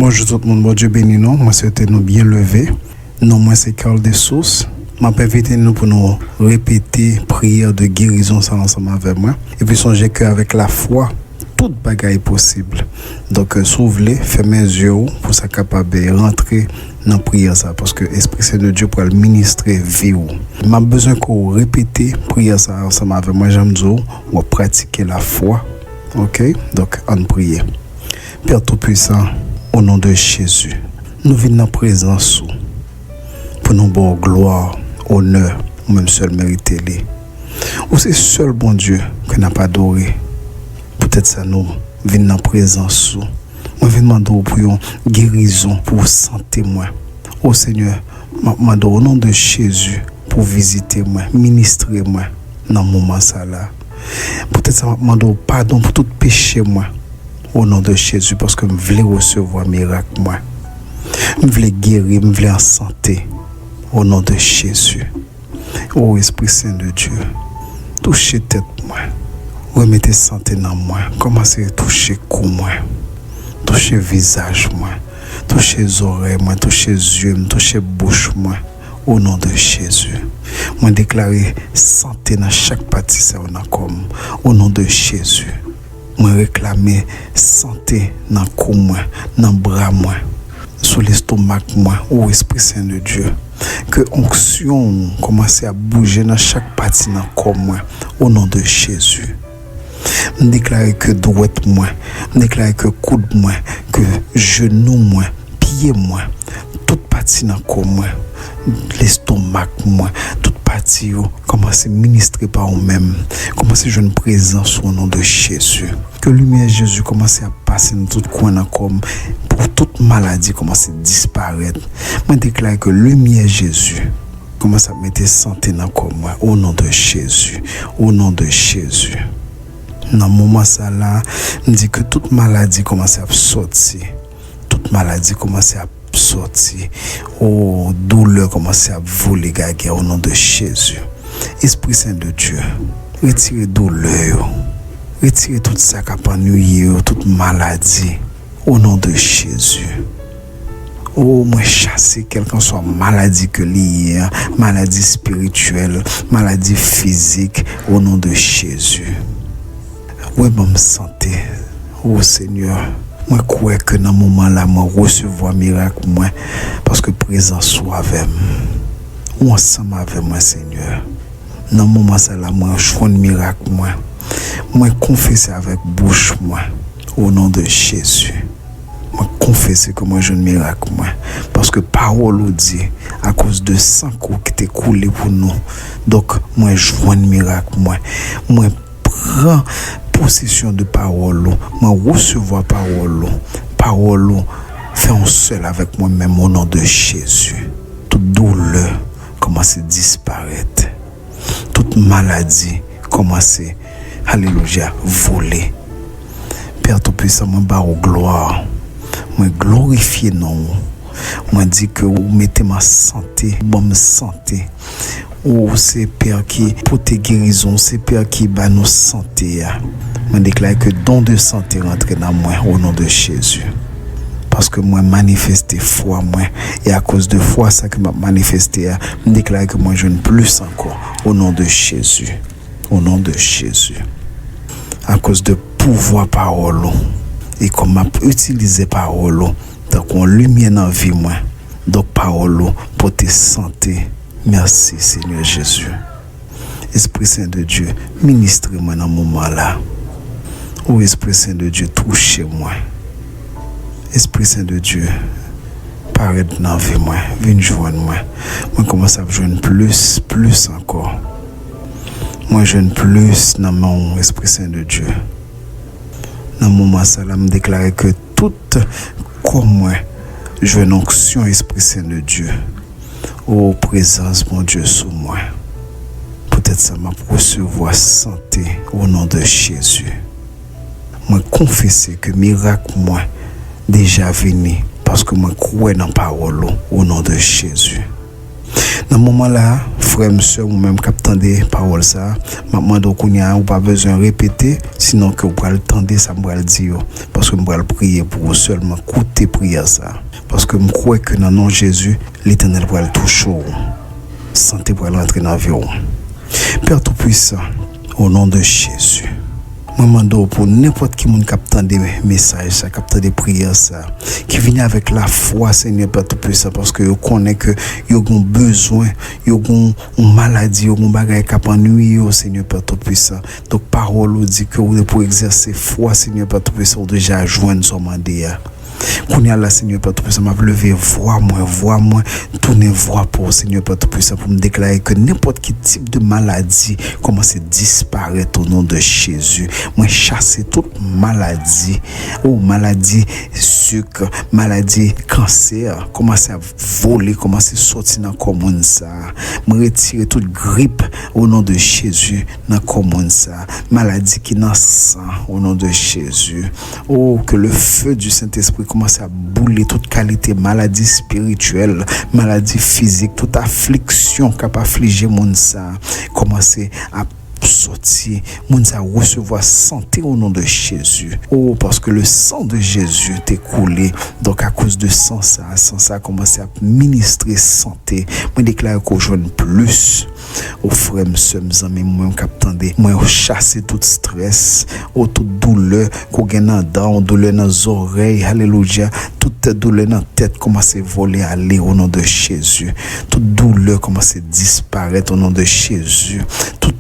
Bonjour tout le monde, bon Dieu béni nous. Moi, c'était nous bien lever. Non, moi, c'est Carl de Source. Je m'invite nous pour nous répéter prière de guérison ensemble avec moi. Et puis, songez qu'avec la foi, toute bagaille est possible. Donc, s'ouvrir, fermez les yeux pour ça capable de rentrer dans la prière. Ça, parce que l'Esprit Saint de Dieu pour le ministrer vie. J'ai besoin qu'on répète prière ça ensemble avec moi. J'aime dire, on pratiquer la foi. Ok? Donc, on prie. Père Tout-Puissant, au nom de Jésus, nous venons en présence pour nous donner gloire, honneur, ou même seul mériter les. Ou c'est seul bon Dieu que n'a pas adoré. Peut-être ça nous venons en présence. Moi venons demander pour une guérison, pour santé moi. Oh Seigneur, je au nom de Jésus pour visiter moi, ministrer moi dans le moment ça là. Peut-être ça m'a demandé pardon pour tout péché moi. Au nom de Jésus, parce que je voulais recevoir un miracle, moi. Je voulais guérir, je voulais en santé. Au nom de Jésus. Ô Esprit Saint de Dieu, touchez tête, moi. Remettez santé dans moi. Commencez à toucher cou, moi. Touchez visage, moi. Touchez les oreilles, moi. Touchez les yeux, touchez bouche, moi. Au nom de Jésus. Moi, déclarer santé dans chaque partie, ça on a comme. Au nom de Jésus. Moi réclamer santé dans le cou moi, dans le bras moi, sur l'estomac moi, au Esprit Saint de Dieu. Que onction commence à bouger dans chaque partie dans le corps moi, au nom de Jésus. Je déclare que droite moi, je déclare que coude moi, que genou moi, pied moi, toute partie dans le corps moi, l'estomac moi, toute partie commence à ministrer par vous-même, commence à jouer une présence au nom de Jésus. Que lumière de Jésus commence à passer dans tout coin dans comme pour toute maladie commence à disparaître. Moi déclare que lumière de Jésus commence à mettre santé dans comme moi au nom de Jésus, au nom de Jésus. Dans le moment ça là, on dit que toute maladie commence à sortir. Toute maladie commence à sortir. Oh, douleur commence à voler gaga au nom de Jésus. Esprit Saint de Dieu, retirez douleur. Retirez tout ça qui a pas ennuyé, toute maladie. Au nom de Jésus. Oh, moi chasser quelqu'un soit maladie que liée, maladie spirituelle, maladie physique, au nom de Jésus. Oui, bonne santé. Oh Seigneur. Moi crois que dans ce moment-là, moi recevoir miracle moi parce que présence soit avec moi. Ou ensemble avec moi Seigneur. Dans ce moment-là, moi je fais un miracle moi. Moi confesser avec bouche moi au nom de Jésus. Moi confesser que moi je un miracle moi parce que parole dit à cause de sang qui t'est coulé pour nous. Donc moi je vois un miracle moi. Moi prends possession de parole, moi recevoir parole, fais un seul avec moi-même au nom de Jésus. Toute douleur commence à disparaître, toute maladie commence à, alléluia, voler. Père Tout-Puissant, moi barre gloire, moi glorifier non, moi dis que vous mettez ma santé, bonne santé. Oh, c'est Père qui pour tes guérisons, c'est Père qui bat nos santé. Je déclare que don de santé rentre dans moi au nom de Jésus. Parce que moi manifester foi moi et à cause de foi ça que m'a manifesté, je déclare que moi je ne plus encore au nom de Jésus. Au nom de Jésus. À cause de pouvoir parole et comme m'a utilisé parole donc on lumière dans vie moi. Donc parole pour tes santé. Merci Seigneur Jésus. Esprit Saint de Dieu, ministre-moi dans ce moment-là. Oh Esprit Saint de Dieu, touchez-moi. Esprit Saint de Dieu, paraît dans la vie, moi. Viens joindre moi. Moi commence à joindre plus encore. Moi joindre plus dans mon Esprit Saint de Dieu. Dans le moment ça, je me déclare que tout comme moi, je veux une onction Esprit Saint de Dieu. Oh présence, mon Dieu, sous moi. Peut-être ça m'a recevoir santé au nom de Jésus. Moi confesser que miracle moi déjà venu parce que moi crois dans parole au nom de Jésus. Dans ce moment-là, frère, monsieur, ou même captant des paroles, ça, maman, donc, on n'a pas besoin de répéter, sinon que vous pouvez entendre ça, je vais le dire. Parce que je vais prier pour vous seulement, écouter prière ça. Parce que je crois que dans le nom de Jésus, l'Éternel va le toucher. Santé pour rentrer dans la vie. Père Tout-Puissant, au nom de Jésus. Je demande pour n'importe qui qui capte des messages, ça capte des prières, ça, qui viennent avec la foi, Seigneur Père Tout-Puissant, parce que vous connaissez que vous avez besoin, vous avez une maladie, vous avez un bagage qui nuit, Seigneur Père Tout-Puissant. Donc, parole dit que vous pour exercer foi, Seigneur Père Tout-Puissant, vous déjà joindre son mandat. Qu'on y a là, Seigneur Père Tout-Puissant, m'a levé, vois-moi, tournez voix pour Seigneur Père Tout-Puissant pour me déclarer que n'importe quel type de maladie commence à disparaître au nom de Jésus. Moi, chasser toute maladie, maladie sucre, maladie cancer, commence à voler, commence à sortir dans le commune ça. Moi, retirer toute grippe au nom de Jésus dans le commune ça. Maladie qui n'a sang au nom de Jésus. Oh, que le feu du Saint-Esprit commence à bouler toute qualité, maladie spirituelle, maladie physique, toute affliction qui a affligé mon ça, commence à sortir, moun sa recevoir santé au nom de Jésus. Oh, parce que le sang de Jésus t'est coulé. Donc, à cause de sang ça a commencé à ministrer santé. Moi, déclare qu'on joue plus. Au frère, mes amis, moi, captandé, moi, chasser tout stress, toute douleur, qu'on gagne dans douleur dans les oreilles, alléluia. Toute douleur dans la tête commence à voler, aller au nom de Jésus. Toute douleur commence à disparaître au nom de Jésus. Tout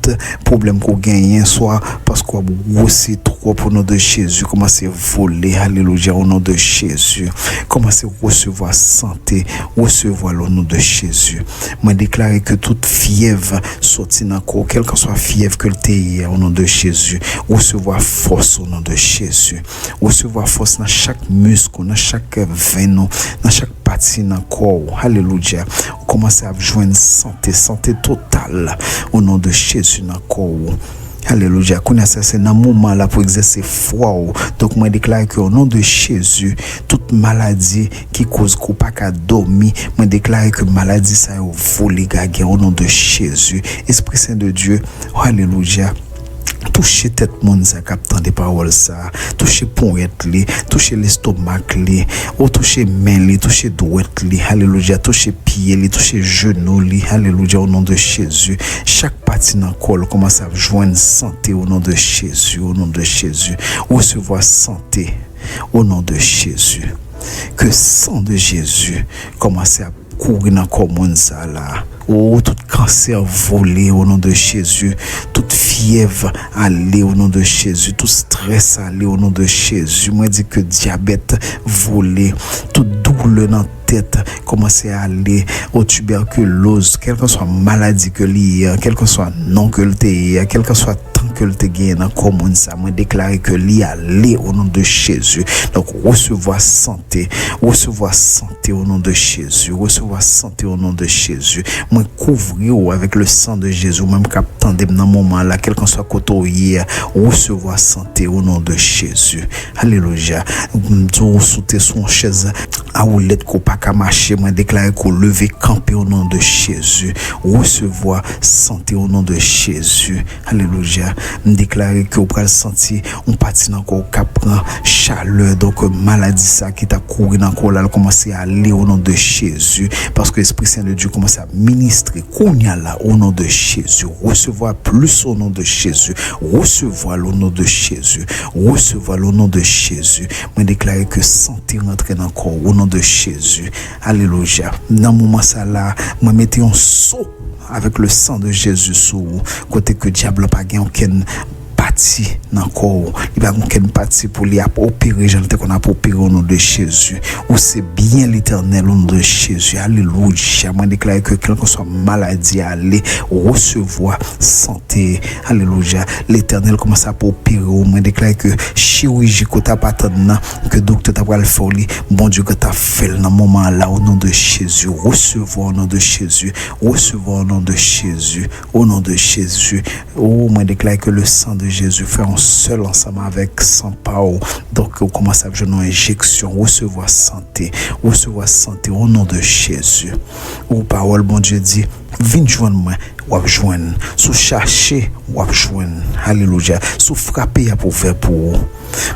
problème qu'on gagne, soit parce qu'on a aussi trop au nom de Jésus, commence à voler, alléluia, au nom de Jésus. Commence à recevoir santé, recevoir au nom de Jésus. Moi, déclarer que toute fièvre sortie dans le corps, quelle que soit fièvre que le t'ait au nom de Jésus, recevoir force au nom de Jésus. Recevoir force dans chaque muscle, dans chaque veine, dans chaque partie dans le corps. Alléluia. On commence à joindre santé totale au nom de Jésus dans le corps. Alléluia. Qu'on a c'est dans moment là pour exercer foi. Donc moi déclare que au nom de Jésus, toute maladie qui cause qu'on pas qu'à dormir, moi déclare que maladie ça est volé gagé au nom de Jésus. Esprit Saint de Dieu. Alléluia. Toucher tête monde ça captant des paroles ça, toucher pointe li, toucher l'estomac li, toucher main li, toucher droite li, alléluia, toucher pied li, toucher genou li, alléluia, au nom de Jésus. Chaque partie dans le corps commence à joindre santé au nom de Jésus, au nom de Jésus. Recevoir santé au nom de Jésus. Que sang de Jésus commence à courir dans le corps monde ça là. Oh, tout cancer volé au nom de Jésus, toute fièvre aller au nom de Jésus, tout stress aller au nom de Jésus. Moi dis que diabète volé, toute douleur dans tête commencer à aller au tuberculose, quelle que soit maladie que lié, quel que soit nom que le t'ait, quel que soit temps que le t'ait gagné dans commune ça, moi déclarer que lié aller au nom de Jésus. Donc recevoir santé au nom de Jésus, recevoir santé au nom de Jésus. Moi couvrir avec le sang de Jésus, même captant dans moment là, quel que soit côté recevoir santé au nom de Jésus. Alléluia. Nous sauter son chaise à roulette qu'on pas qu'à marcher, moi déclarer qu'on lever camper au nom de Jésus. Recevoir santé au nom de Jésus. Alléluia. Me déclarer que on peut sentir on partit encore cap prend chaleur, donc maladie ça qui t'a couru dans corps là commencer à aller au nom de Jésus, parce que l'Esprit Saint de Dieu commence à ministrer qu'on y a là au nom de Jésus. Recevoir plus au nom de Jésus, recevoir au nom de Jésus, recevoir au nom de Jésus. Me déclarer que santé rentre dans corps au nom de Jésus. Alléluia. Dans moment ça là, moi mettez un saut avec le sang de Jésus sous côté que diable pas gain aucun parti dans corps, il va aucune partie pour lui opérer, j'en qu'on a opéré au nom de Jésus. Ou c'est bien l'Éternel au nom de Jésus. Alléluia. Moi déclare que quelle que soit maladie aller recevoir santé. Alléluia. L'Éternel commence à opérer. Moi déclare que chirurgie que t'as pas attendre que docteur t'a pas le faire, bon Dieu que t'as fait dans moment là au nom de Jésus. Recevoir au nom de Jésus. Recevoir au nom de Jésus. Au nom de Jésus. Oh, moi déclare que le sang de Jésus Jésus. Faire un seul ensemble avec sans Paul. Donc, on commence à avoir une injection, recevoir santé au nom de Jésus. Ou parole, bon Dieu dit, viens joindre moi, ou joindre. Sous chercher, ou joindre. Alléluia. Sous frapper, pour faire pour vous.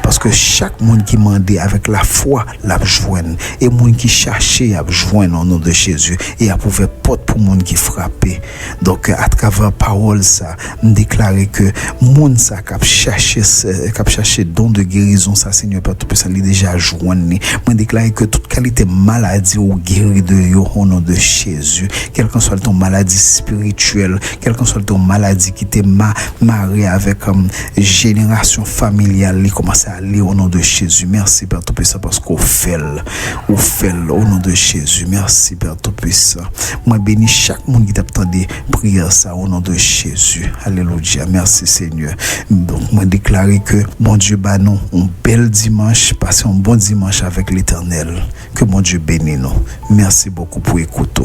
Parce que chaque monde qui mandait avec la foi, l'a joindre. Et monde qui cherchait, a joindre au nom de Jésus. Et a pouvoir porte pour monde qui frappait. Donc, à travers parole, ça, me déclarer que monde ça, qui a cherché don de guérison, ça, Seigneur, Père Tout-Puissant, il est déjà joindre. Me déclarer que toute qualité maladie ou guéri de yo au nom de Jésus. Quelle que soit ton maladie spirituelle, quelle que soit ton maladie qui t'est marié avec génération familiale, il commence à aller au nom de Jésus. Merci Père Tout-Puissant parce qu'on fait au nom de Jésus. Merci Père Tout-Puissant. Moi bénis chaque monde qui t'attend des prières ça au nom de Jésus. Alléluia. Merci Seigneur. Donc moi déclarer que mon Dieu bah nous un bel dimanche, passez un bon dimanche avec l'Éternel. Que mon Dieu bénisse nous. Merci beaucoup pour écouter.